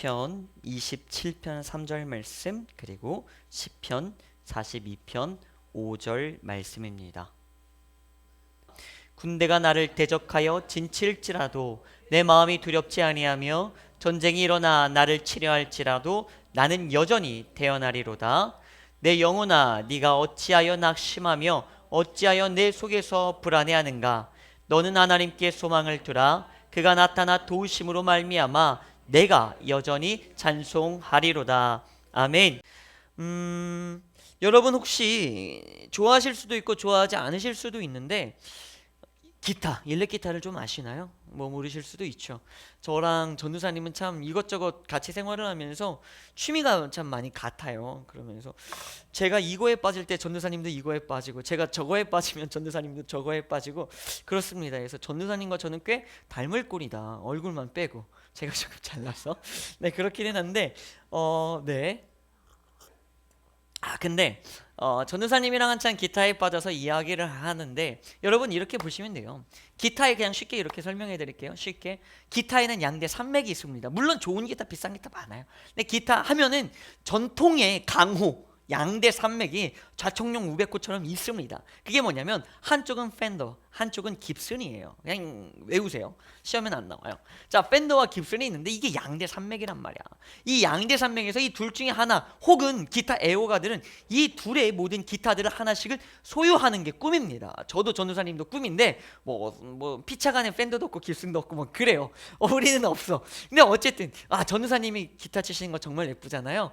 시편 27편 3절 말씀, 그리고 시편 42편 5절 말씀입니다. 군대가 나를 대적하여 진칠지라도 내 마음이 두렵지 아니하며 전쟁이 일어나 나를 치려할지라도 나는 여전히 태어나리로다. 내 영혼아, 네가 어찌하여 낙심하며 어찌하여 내 속에서 불안해하는가? 너는 하나님께 소망을 두라. 그가 나타나 도우심으로 말미암아 내가 여전히 찬송하리로다. 아멘. 여러분 혹시 좋아하실 수도 있고 좋아하지 않으실 수도 있는데 기타, 일렉 기타를 좀 아시나요? 뭐 모르실 수도 있죠. 저랑 전도사님은 참 이것저것 같이 생활을 하면서 취미가 참 많이 같아요. 그러면서 제가 이거에 빠질 때 전도사님도 이거에 빠지고, 제가 저거에 빠지면 전도사님도 저거에 빠지고 그렇습니다. 그래서 전도사님과 저는 꽤 닮을 꼴이다. 얼굴만 빼고 제가 조금 잘나서 네, 그렇기는 한데 네. 근데 전도사님이랑 한참 기타에 빠져서 이야기를 하는데, 여러분 이렇게 보시면 돼요. 기타에 그냥 쉽게 이렇게 설명해 드릴게요. 쉽게. 기타에는 양대 산맥이 있습니다. 물론 좋은 기타, 비싼 기타 많아요. 근데 기타 하면은 전통의 강호 양대 산맥이 좌청룡 우백호처럼 있습니다. 그게 뭐냐면 한쪽은 펜더, 한쪽은 깁슨이에요. 그냥 외우세요. 시험엔 안 나와요. 자, 펜더와 깁슨이 있는데 이게 양대 산맥이란 말이야. 이 양대 산맥에서 이 둘 중에 하나, 혹은 기타 애호가들은 이 둘의 모든 기타들을 하나씩을 소유하는 게 꿈입니다. 저도 전도사님도 꿈인데 뭐 피차간에 펜더도 없고 깁슨도 없고 뭐 그래요. 우리는 없어. 근데 어쨌든 전도사님이 기타 치시는 거 정말 예쁘잖아요.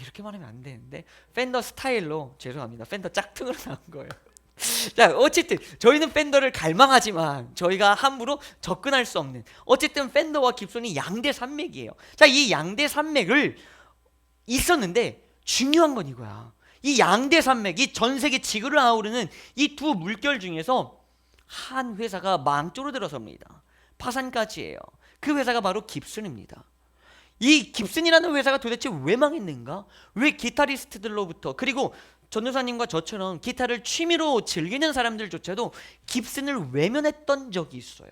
이렇게 말하면 안 되는데 팬더 스타일로, 죄송합니다, 팬더 짝퉁으로 나온 거예요. 자, 어쨌든 저희는 팬더를 갈망하지만 저희가 함부로 접근할 수 없는, 어쨌든 팬더와 깁슨이 양대 산맥이에요. 자, 이 양대 산맥을 있었는데 중요한 건 이거야. 이 양대 산맥이 전 세계 지구를 아우르는 이 두 물결 중에서 한 회사가 망조로 들어섭니다. 파산까지 해요. 그 회사가 바로 깁슨입니다. 이 깁슨이라는 회사가 도대체 왜 망했는가? 왜 기타리스트들로부터, 그리고 전도사님과 저처럼 기타를 취미로 즐기는 사람들조차도 깁슨을 외면했던 적이 있어요.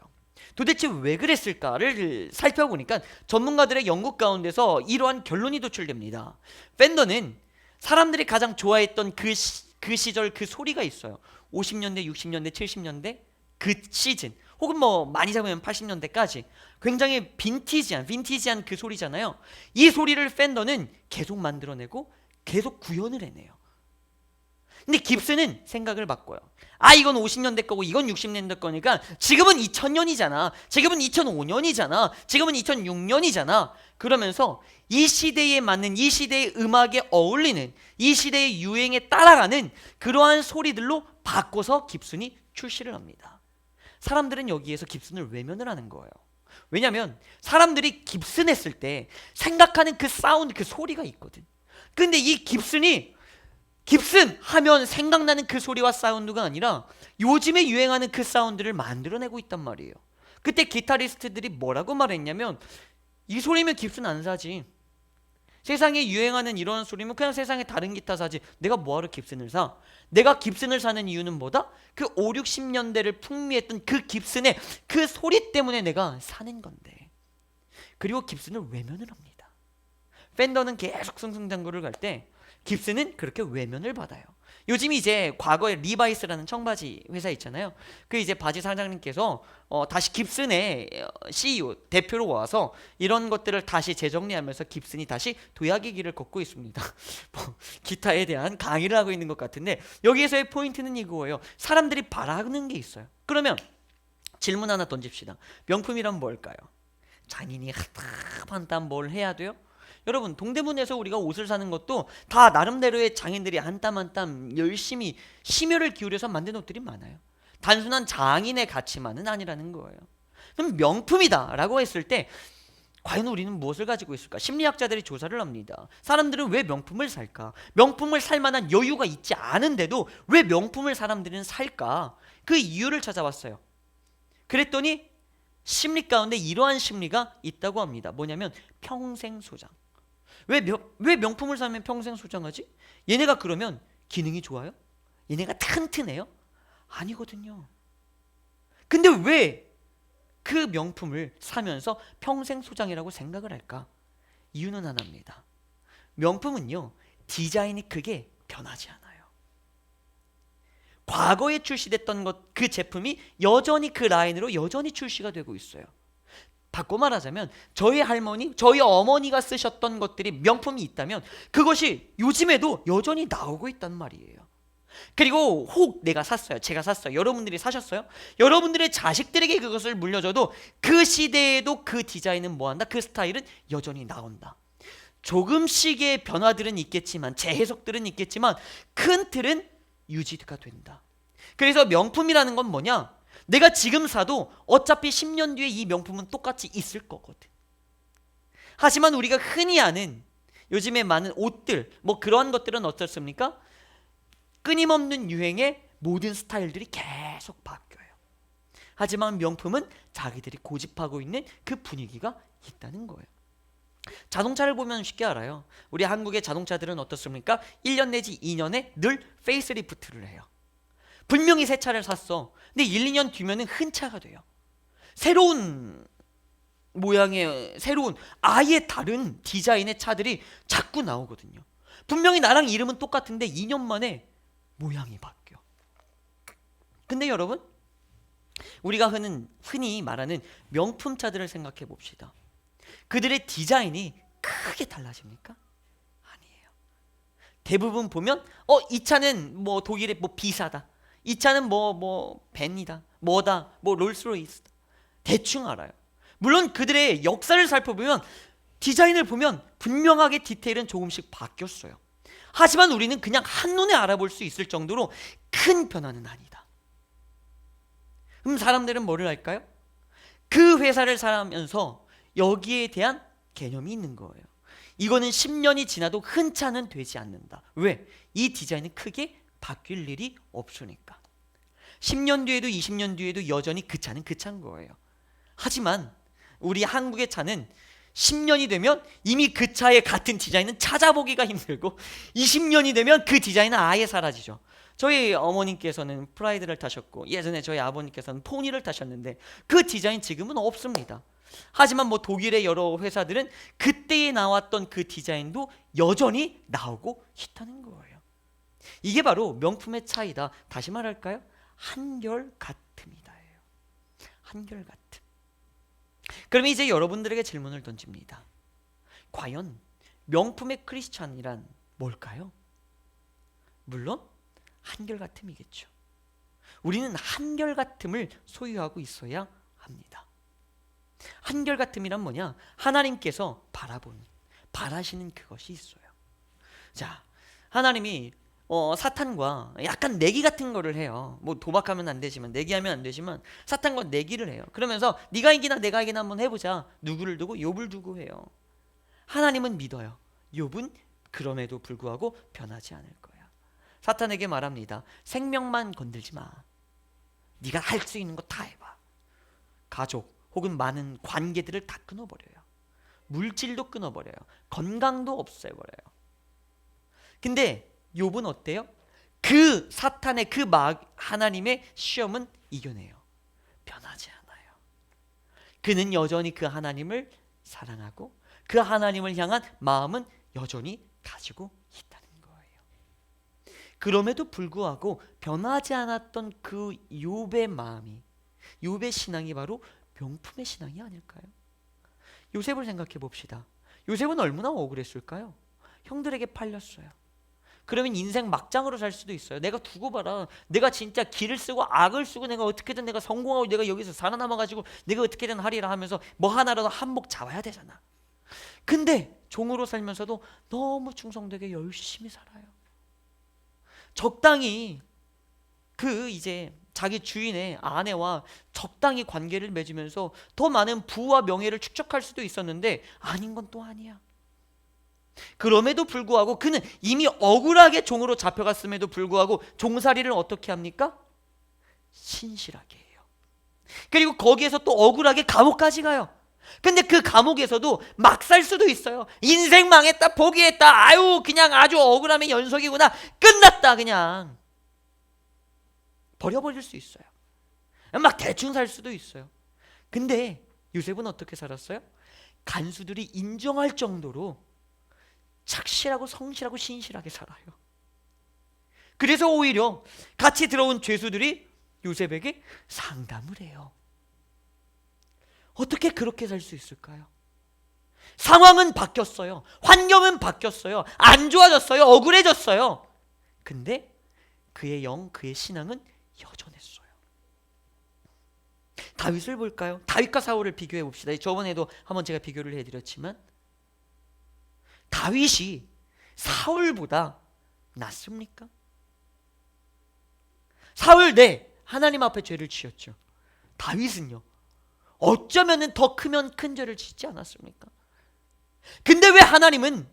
도대체 왜 그랬을까를 살펴보니까 전문가들의 연구 가운데서 이러한 결론이 도출됩니다. 팬더는 사람들이 가장 좋아했던 그 시절 그 소리가 있어요. 50년대, 60년대, 70년대 그 시즌, 혹은 뭐 많이 잡으면 80년대까지 굉장히 빈티지한 그 소리잖아요. 이 소리를 팬더는 계속 만들어내고 계속 구현을 해내요. 근데 깁슨은 생각을 바꿔요. 이건 50년대 거고 이건 60년대 거니까 지금은 2000년이잖아. 지금은 2005년이잖아. 지금은 2006년이잖아. 그러면서 이 시대에 맞는, 이 시대의 음악에 어울리는, 이 시대의 유행에 따라가는 그러한 소리들로 바꿔서 깁슨이 출시를 합니다. 사람들은 여기에서 깁슨을 외면을 하는 거예요. 왜냐면 사람들이 깁슨 했을 때 생각하는 그 사운드, 그 소리가 있거든. 근데 이 깁슨 하면 생각나는 그 소리와 사운드가 아니라 요즘에 유행하는 그 사운드를 만들어내고 있단 말이에요. 그때 기타리스트들이 뭐라고 말했냐면, 이 소리면 깁슨 안 사지. 세상에 유행하는 이런 소리면 그냥 세상에 다른 기타 사지. 내가 뭐하러 깁슨을 사? 내가 깁슨을 사는 이유는 뭐다? 그 5, 60년대를 풍미했던 그 깁슨의 그 소리 때문에 내가 사는 건데. 그리고 깁슨을 외면을 합니다. 팬더는 계속 승승장구를 갈 때 깁슨은 그렇게 외면을 받아요. 요즘 이제 과거에 리바이스라는 청바지 회사 있잖아요. 그 이제 바지 사장님께서 다시 깁슨의 CEO, 대표로 와서 이런 것들을 다시 재정리하면서 깁슨이 다시 도약의 길을 걷고 있습니다. 기타에 대한 강의를 하고 있는 것 같은데, 여기에서의 포인트는 이거예요. 사람들이 바라는 게 있어요. 그러면 질문 하나 던집시다. 명품이란 뭘까요? 장인이 한 땀 뭘 해야 돼요? 여러분, 동대문에서 우리가 옷을 사는 것도 다 나름대로의 장인들이 한 땀 한 땀 열심히 심혈을 기울여서 만든 옷들이 많아요. 단순한 장인의 가치만은 아니라는 거예요. 그럼 명품이다 라고 했을 때 과연 우리는 무엇을 가지고 있을까? 심리학자들이 조사를 합니다. 사람들은 왜 명품을 살까? 명품을 살 만한 여유가 있지 않은데도 왜 명품을 사람들은 살까? 그 이유를 찾아봤어요. 그랬더니 심리 가운데 이러한 심리가 있다고 합니다. 뭐냐면 평생 소장. 왜 명품을 사면 평생 소장하지? 얘네가 그러면 기능이 좋아요? 얘네가 튼튼해요? 아니거든요. 근데 왜 그 명품을 사면서 평생 소장이라고 생각을 할까? 이유는 하나입니다. 명품은요, 디자인이 크게 변하지 않아요. 과거에 출시됐던 그 제품이 여전히 그 라인으로 여전히 출시가 되고 있어요. 바꿔 말하자면 저희 할머니, 저희 어머니가 쓰셨던 것들이 명품이 있다면 그것이 요즘에도 여전히 나오고 있단 말이에요. 그리고 혹 내가 샀어요, 제가 샀어요, 여러분들이 사셨어요? 여러분들의 자식들에게 그것을 물려줘도 그 시대에도 그 디자인은 뭐한다? 그 스타일은 여전히 나온다. 조금씩의 변화들은 있겠지만, 재해석들은 있겠지만 큰 틀은 유지가 된다. 그래서 명품이라는 건 뭐냐? 내가 지금 사도 어차피 10년 뒤에 이 명품은 똑같이 있을 거거든. 하지만 우리가 흔히 아는 요즘에 많은 옷들, 뭐 그런 것들은 어떻습니까? 끊임없는 유행의 모든 스타일들이 계속 바뀌어요. 하지만 명품은 자기들이 고집하고 있는 그 분위기가 있다는 거예요. 자동차를 보면 쉽게 알아요. 우리 한국의 자동차들은 어떻습니까? 1년 내지 2년에 늘 페이스리프트를 해요. 분명히 새 차를 샀어. 근데 1, 2년 뒤면은 흔 차가 돼요. 새로운 모양의, 새로운 아예 다른 디자인의 차들이 자꾸 나오거든요. 분명히 나랑 이름은 똑같은데 2년 만에 모양이 바뀌어. 근데 여러분, 우리가 흔히 말하는 명품 차들을 생각해 봅시다. 그들의 디자인이 크게 달라집니까? 아니에요. 대부분 보면 이 차는 뭐 독일의 뭐 비사다, 이 차는 뭐 벤이다, 뭐다, 뭐 롤스로이스다, 대충 알아요. 물론 그들의 역사를 살펴보면, 디자인을 보면 분명하게 디테일은 조금씩 바뀌었어요. 하지만 우리는 그냥 한눈에 알아볼 수 있을 정도로 큰 변화는 아니다. 그럼 사람들은 뭐를 할까요? 그 회사를 살면서 여기에 대한 개념이 있는 거예요. 이거는 10년이 지나도 흔 차는 되지 않는다. 왜? 이 디자인은 크게 바뀔 일이 없으니까. 10년 뒤에도 20년 뒤에도 여전히 그 차는 그 차인 거예요. 하지만 우리 한국의 차는 10년이 되면 이미 그 차의 같은 디자인은 찾아보기가 힘들고, 20년이 되면 그 디자인은 아예 사라지죠. 저희 어머님께서는 프라이드를 타셨고, 예전에 저희 아버님께서는 포니를 타셨는데 그 디자인 지금은 없습니다. 하지만 뭐 독일의 여러 회사들은 그때에 나왔던 그 디자인도 여전히 나오고 있다는 거예요. 이게 바로 명품의 차이다. 다시 말할까요? 한결같음이다예요. 한결같음. 그럼 이제 여러분들에게 질문을 던집니다. 과연 명품의 크리스찬이란 뭘까요? 물론 한결같음이겠죠. 우리는 한결같음을 소유하고 있어야 합니다. 한결같음이란 뭐냐? 하나님께서 바라시는 그것이 있어요. 자, 하나님이 사탄과 약간 내기 같은 거를 해요. 뭐 도박하면 안 되지만, 내기하면 안 되지만 사탄과 내기를 해요. 그러면서 네가 이기나 내가 이기나 한번 해보자. 누구를 두고? 욥을 두고 해요. 하나님은 믿어요. 욥은 그럼에도 불구하고 변하지 않을 거야. 사탄에게 말합니다. 생명만 건들지 마. 네가 할 수 있는 거 다 해봐. 가족 혹은 많은 관계들을 다 끊어버려요. 물질도 끊어버려요. 건강도 없애버려요. 근데 욥은 어때요? 그 사탄의 하나님의 시험은 이겨내요. 변하지 않아요. 그는 여전히 그 하나님을 사랑하고 그 하나님을 향한 마음은 여전히 가지고 있다는 거예요. 그럼에도 불구하고 변하지 않았던 그 욥의 마음이, 욥의 신앙이 바로 명품의 신앙이 아닐까요? 요셉을 생각해 봅시다. 요셉은 얼마나 억울했을까요? 형들에게 팔렸어요. 그러면 인생 막장으로 살 수도 있어요. 내가 두고 봐라. 내가 진짜 길을 쓰고 악을 쓰고 내가 어떻게든 내가 성공하고 내가 여기서 살아남아가지고 내가 어떻게든 하리라 하면서 뭐 하나라도 한몫 잡아야 되잖아. 근데 종으로 살면서도 너무 충성되게 열심히 살아요. 적당히 이제 자기 주인의 아내와 적당히 관계를 맺으면서 더 많은 부와 명예를 축적할 수도 있었는데 아닌 건 또 아니야. 그럼에도 불구하고 그는 이미 억울하게 종으로 잡혀갔음에도 불구하고 종살이를 어떻게 합니까? 신실하게 해요. 그리고 거기에서 또 억울하게 감옥까지 가요. 근데 그 감옥에서도 막 살 수도 있어요. 인생 망했다, 포기했다, 아유 그냥 아주 억울함의 연속이구나, 끝났다, 그냥 버려버릴 수 있어요. 막 대충 살 수도 있어요. 근데 요셉은 어떻게 살았어요? 간수들이 인정할 정도로 착실하고 성실하고 신실하게 살아요. 그래서 오히려 같이 들어온 죄수들이 요셉에게 상담을 해요. 어떻게 그렇게 살 수 있을까요? 상황은 바뀌었어요. 환경은 바뀌었어요. 안 좋아졌어요. 억울해졌어요. 근데 그의 영, 그의 신앙은 여전했어요. 다윗을 볼까요? 다윗과 사울을 비교해 봅시다. 저번에도 한번 제가 비교를 해드렸지만 다윗이 사울보다 낫습니까? 사울 하나님 앞에 죄를 지었죠. 다윗은요, 어쩌면은 더 크면 큰 죄를 짓지 않았습니까? 근데 왜 하나님은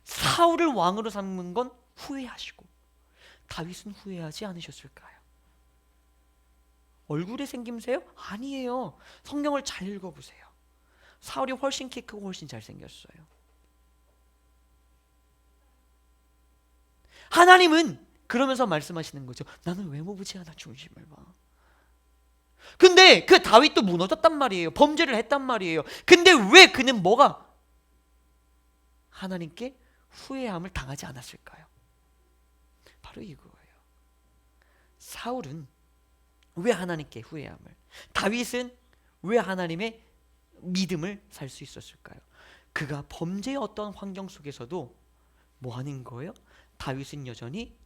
사울을 왕으로 삼는 건 후회하시고 다윗은 후회하지 않으셨을까요? 얼굴의 생김새요? 아니에요. 성경을 잘 읽어보세요. 사울이 훨씬 키 크고 훨씬 잘생겼어요. 하나님은 그러면서 말씀하시는 거죠. 나는 외모보지 않아 중심을 봐. 근데 그 다윗도 무너졌단 말이에요. 범죄를 했단 말이에요. 근데 왜 그는 뭐가 하나님께 후회함을 당하지 않았을까요? 바로 이거예요. 사울은 왜 하나님께 후회함을, 다윗은 왜 하나님의 믿음을 살 수 있었을까요? 그가 범죄의 어떤 환경 속에서도 뭐 하는 거예요? 다윗은 여전히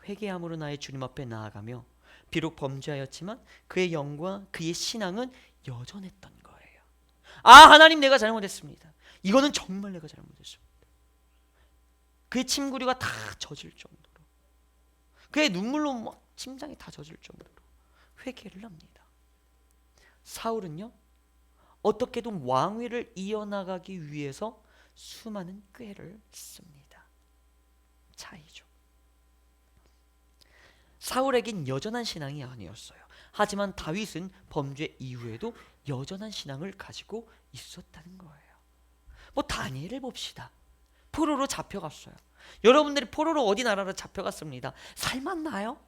회개함으로 나의 주님 앞에 나아가며 비록 범죄하였지만 그의 영과 그의 신앙은 여전했던 거예요. 아, 하나님, 내가 잘못했습니다. 이거는 정말 내가 잘못했습니다. 그의 침구류가 다 젖을 정도로, 그의 눈물로 막 침상이 다 젖을 정도로 회개를 합니다. 사울은요, 어떻게든 왕위를 이어나가기 위해서 수많은 꾀를 씁니다. 차이죠. 사울에겐 여전한 신앙이 아니었어요. 하지만 다윗은 범죄 이후에도 여전한 신앙을 가지고 있었다는 거예요. 뭐 다니엘을 봅시다. 포로로 잡혀갔어요. 여러분들이 포로로 어디 나라로 잡혀갔습니다. 살맛나요?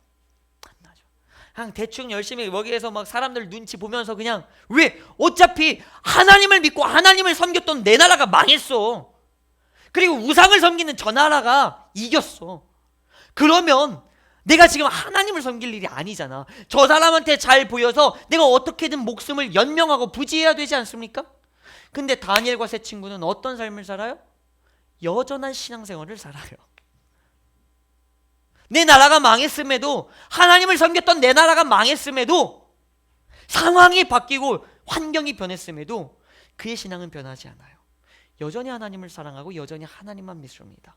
안 나죠. 그냥 대충 열심히 여기에서 막 사람들 눈치 보면서 그냥, 왜? 어차피 하나님을 믿고 하나님을 섬겼던 내 나라가 망했어. 그리고 우상을 섬기는 저 나라가 이겼어. 그러면 내가 지금 하나님을 섬길 일이 아니잖아. 저 사람한테 잘 보여서 내가 어떻게든 목숨을 연명하고 부지해야 되지 않습니까? 근데 다니엘과 세 친구는 어떤 삶을 살아요? 여전한 신앙생활을 살아요. 내 나라가 망했음에도, 하나님을 섬겼던 내 나라가 망했음에도, 상황이 바뀌고 환경이 변했음에도 그의 신앙은 변하지 않아요. 여전히 하나님을 사랑하고 여전히 하나님만 믿습니다.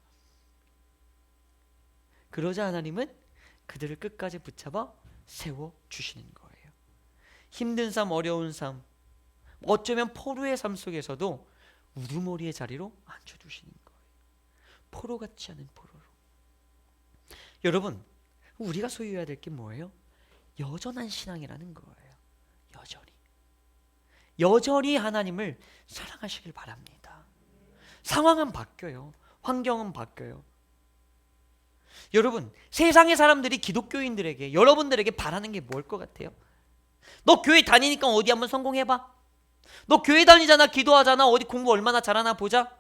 그러자 하나님은 그들을 끝까지 붙잡아 세워주시는 거예요. 힘든 삶, 어려운 삶, 어쩌면 포로의 삶 속에서도 우두머리의 자리로 앉혀두시는 거예요. 포로 같지 않은 포로로. 여러분, 우리가 소유해야 될 게 뭐예요? 여전한 신앙이라는 거예요. 여전히 하나님을 사랑하시길 바랍니다. 상황은 바뀌어요. 환경은 바뀌어요. 여러분, 세상의 사람들이 기독교인들에게, 여러분들에게 바라는 게 뭘 것 같아요? 너 교회 다니니까 어디 한번 성공해봐. 너 교회 다니잖아, 기도하잖아, 어디 공부 얼마나 잘하나 보자.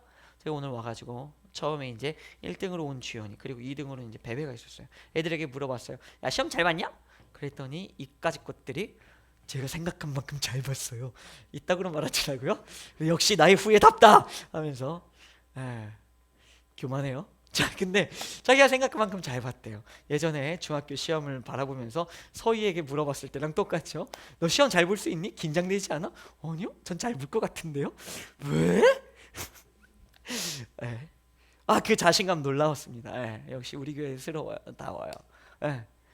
제가 오늘 와가지고 처음에 이제 1등으로 온 주연이, 그리고 2등으로 이제 베베가 있었어요. 애들에게 물어봤어요. 야, 시험 잘 봤냐? 그랬더니 이까짓 것들이 제가 생각한 만큼 잘 봤어요. 이따구로 말하더라고요. 역시 나의 후예답다 하면서. 교만해요. 자, 근데 자기가 생각한 만큼 잘 봤대요. 예전에 중학교 시험을 바라보면서 서희에게 물어봤을 때랑 똑같죠. 너 시험 잘 볼 수 있니? 긴장되지 않아? 아니요, 전 잘 볼 것 같은데요. 왜? 그 자신감 놀라웠습니다. 역시 우리 교회스러워요. 나와요.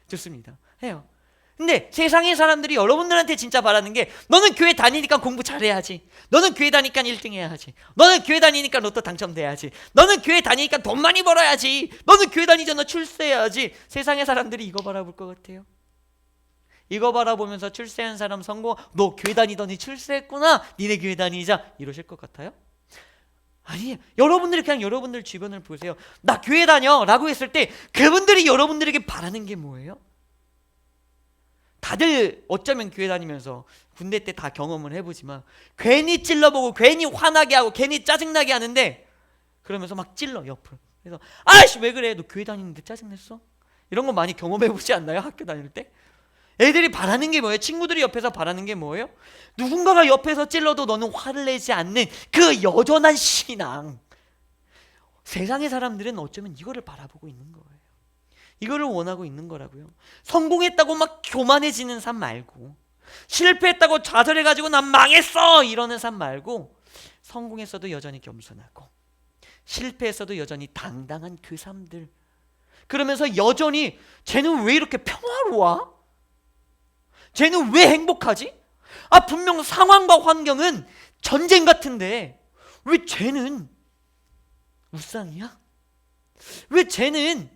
좋습니다. 해요. 근데 세상의 사람들이 여러분들한테 진짜 바라는 게, 너는 교회 다니니까 공부 잘해야지, 너는 교회 다니니까 1등 해야지, 너는 교회 다니니까 로또 당첨돼야지, 너는 교회 다니니까 돈 많이 벌어야지, 너는 교회 다니잖아 출세해야지. 세상의 사람들이 이거 바라볼 것 같아요? 이거 바라보면서 출세한 사람 성공, 너 교회 다니더니 출세했구나, 니네 교회 다니자, 이러실 것 같아요? 아니에요. 여러분들이 그냥 여러분들 주변을 보세요. 나 교회 다녀 라고 했을 때 그분들이 여러분들에게 바라는 게 뭐예요? 다들 어쩌면 교회 다니면서 군대 때 다 경험을 해보지만 괜히 찔러보고 괜히 화나게 하고 괜히 짜증나게 하는데 그러면서 막 찔러 옆을. 그래서 아이씨 왜 그래? 너 교회 다니는데 짜증냈어? 이런 거 많이 경험해보지 않나요? 학교 다닐 때? 애들이 바라는 게 뭐예요? 친구들이 옆에서 바라는 게 뭐예요? 누군가가 옆에서 찔러도 너는 화를 내지 않는 그 여전한 신앙. 세상의 사람들은 어쩌면 이거를 바라보고 있는 거예요. 이거를 원하고 있는 거라고요. 성공했다고 막 교만해지는 삶 말고, 실패했다고 좌절해가지고 난 망했어 이러는 삶 말고, 성공했어도 여전히 겸손하고 실패했어도 여전히 당당한 그 삶들. 그러면서 여전히 쟤는 왜 이렇게 평화로워? 쟤는 왜 행복하지? 아 분명 상황과 환경은 전쟁 같은데 왜 쟤는 우상이야? 왜 쟤는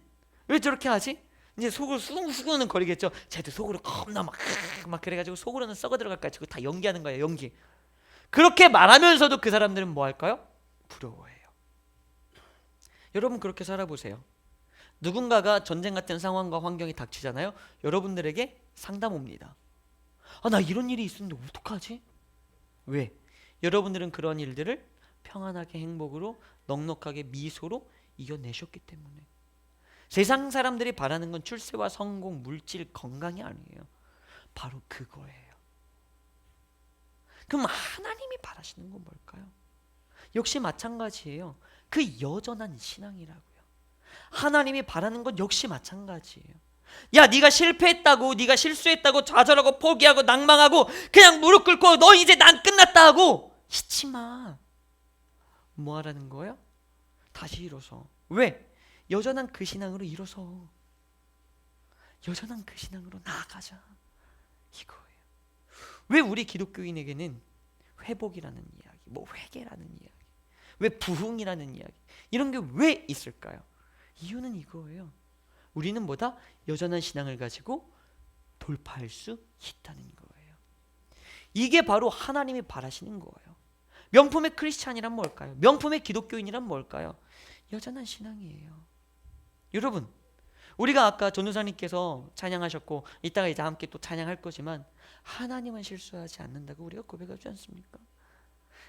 왜 저렇게 하지? 이제 속으로 수근수근은 거리겠죠. 쟤도 속으로 겁나 막 그래가지고 속으로는 썩어 들어갈까 지고 다 연기하는 거예요. 연기. 그렇게 말하면서도 그 사람들은 뭐 할까요? 부러워해요. 여러분 그렇게 살아보세요. 누군가가 전쟁 같은 상황과 환경이 닥치잖아요. 여러분들에게 상담 옵니다. 아, 나 이런 일이 있었는데 어떡하지? 왜? 여러분들은 그런 일들을 평안하게 행복으로 넉넉하게 미소로 이겨내셨기 때문에. 세상 사람들이 바라는 건 출세와 성공, 물질, 건강이 아니에요. 바로 그거예요. 그럼 하나님이 바라시는 건 뭘까요? 역시 마찬가지예요. 그 여전한 신앙이라고요. 하나님이 바라는 건 역시 마찬가지예요. 야 네가 실패했다고, 네가 실수했다고 좌절하고 포기하고 낭망하고 그냥 무릎 꿇고 너 이제 난 끝났다 하고 잊지 마. 뭐 하라는 거예요? 다시 일어서. 왜? 여전한 그 신앙으로 일어서. 여전한 그 신앙으로 나아가자. 이거예요. 왜 우리 기독교인에게는 회복이라는 이야기, 뭐 회개라는 이야기, 왜 부흥이라는 이야기 이런 게 왜 있을까요? 이유는 이거예요. 우리는 뭐다? 여전한 신앙을 가지고 돌파할 수 있다는 거예요. 이게 바로 하나님이 바라시는 거예요. 명품의 크리스찬이란 뭘까요? 명품의 기독교인이란 뭘까요? 여전한 신앙이에요. 여러분, 우리가 아까 전도사님께서 찬양하셨고 이따가 이제 함께 또 찬양할 거지만 하나님은 실수하지 않는다고 우리가 고백하지 않습니까?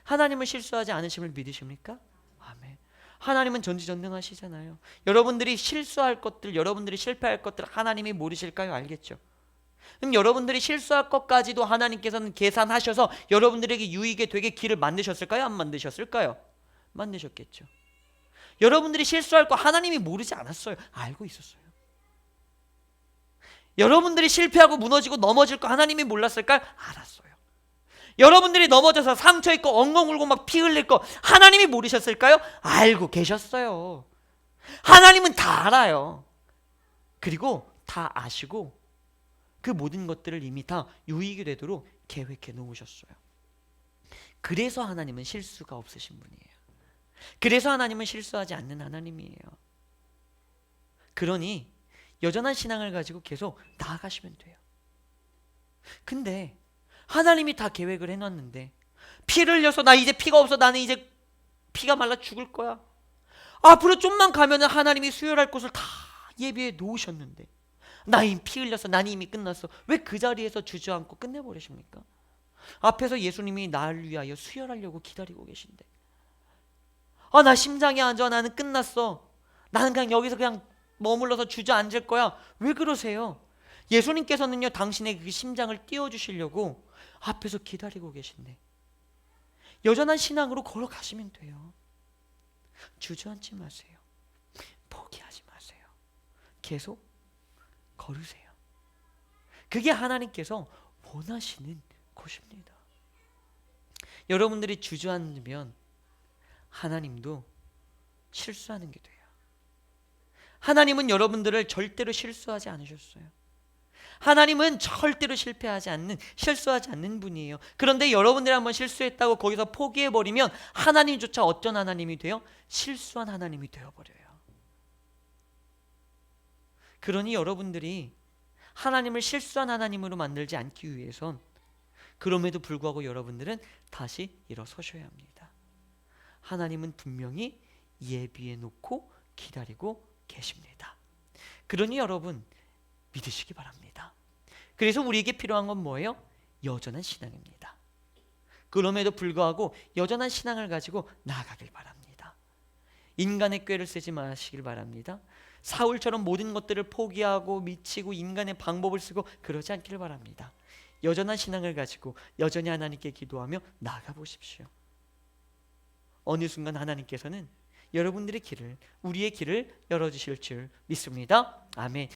하나님은 실수하지 않으심을 믿으십니까? 아멘. 하나님은 전지전능하시잖아요. 여러분들이 실수할 것들, 여러분들이 실패할 것들 하나님이 모르실까요? 알겠죠? 그럼 여러분들이 실수할 것까지도 하나님께서는 계산하셔서 여러분들에게 유익이 되게 길을 만드셨을까요? 안 만드셨을까요? 만드셨겠죠. 여러분들이 실수할 거 하나님이 모르지 않았어요. 알고 있었어요. 여러분들이 실패하고 무너지고 넘어질 거 하나님이 몰랐을까요? 알았어요. 여러분들이 넘어져서 상처 있고 엉엉 울고 막 피 흘릴 거 하나님이 모르셨을까요? 알고 계셨어요. 하나님은 다 알아요. 그리고 다 아시고 그 모든 것들을 이미 다 유익이 되도록 계획해 놓으셨어요. 그래서 하나님은 실수가 없으신 분이에요. 그래서 하나님은 실수하지 않는 하나님이에요. 그러니 여전한 신앙을 가지고 계속 나아가시면 돼요. 근데 하나님이 다 계획을 해놨는데 피를 흘려서 나 이제 피가 없어, 나는 이제 피가 말라 죽을 거야. 앞으로 좀만 가면은 하나님이 수혈할 곳을 다 예비해 놓으셨는데 나 이미 피 흘려서 나는 이미 끝났어. 왜 그 자리에서 주저앉고 끝내버리십니까? 앞에서 예수님이 나를 위하여 수혈하려고 기다리고 계신데 아, 나 심장이 안 좋아, 나는 끝났어, 나는 그냥 여기서 그냥 머물러서 주저앉을 거야. 왜 그러세요? 예수님께서는요 당신의 그 심장을 띄워주시려고 앞에서 기다리고 계신데 여전한 신앙으로 걸어가시면 돼요. 주저앉지 마세요. 포기하지 마세요. 계속 걸으세요. 그게 하나님께서 원하시는 것입니다. 여러분들이 주저앉으면 하나님도 실수하는 게 돼요. 하나님은 여러분들을 절대로 실수하지 않으셨어요. 하나님은 절대로 실수하지 않는 분이에요. 그런데 여러분들이 한번 실수했다고 거기서 포기해버리면 하나님조차 어떤 하나님이 돼요? 실수한 하나님이 되어버려요. 그러니 여러분들이 하나님을 실수한 하나님으로 만들지 않기 위해선 그럼에도 불구하고 여러분들은 다시 일어서셔야 합니다. 하나님은 분명히 예비해 놓고 기다리고 계십니다. 그러니 여러분 믿으시기 바랍니다. 그래서 우리에게 필요한 건 뭐예요? 여전한 신앙입니다. 그럼에도 불구하고 여전한 신앙을 가지고 나아가길 바랍니다. 인간의 꾀를 쓰지 마시길 바랍니다. 사울처럼 모든 것들을 포기하고 미치고 인간의 방법을 쓰고 그러지 않기를 바랍니다. 여전한 신앙을 가지고 여전히 하나님께 기도하며 나아가 보십시오. 어느 순간 하나님께서는 여러분들의 길을, 우리의 길을 열어주실 줄 믿습니다. 아멘.